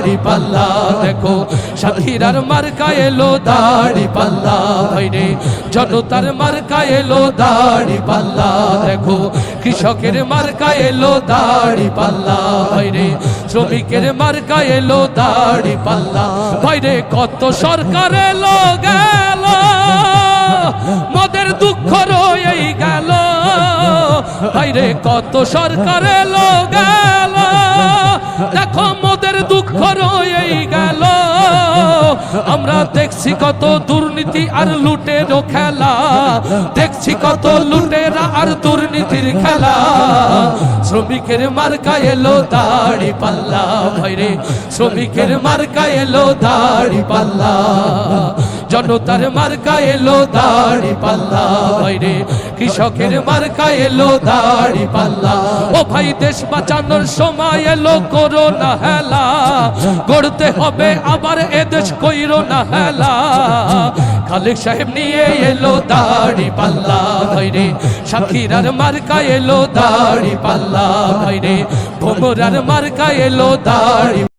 দাড়ি পাল্লা দেখো সাথীরার মার্কা এলো দাড়ি পাল্লা ভাইরে জনতার মার্কা এলো দাড়ি পাল্লা দেখো কৃষকের মার্কা এলো দাড়ি পাল্লা ভাইরে শ্রমিকের মার্কা এলো দাড়ি পাল্লা ভাইরে কত সরকার এলো গেল মদের দুঃখ রয়েই গেল ভাইরে কত সরকার এলো গেল দেখো মদের দুঃখ রয়েই গেল আমরা দেখছি কত দুর্নীতি আর লুটেরও খেলা দেখছি কত লুটেরা আর দুর্নীতির খেলা শ্রমিকের মার্কা এলো দাড়ি পাল্লা ভাইরে শ্রমিকের মার্কা এলো দাড়ি পাল্লা জনতার মার্কা এলো দাড়ি পাল্লা ভাইরে কৃষকের মার্কা এলো দাড়ি পাল্লা ও ভাই দেশ বাঁচানোর সময় এলো করোনা হেলা গড়তে হবে আবার এদেশ কইরো না হেলা খালেক সাহেব নিয়ে এলো দাড়ি পাল্লা ভাইরে সাথীরার মার্কা এলো দাড়ি পাল্লা ভাইরে ভোমরার মার্কা এলো দাড়ি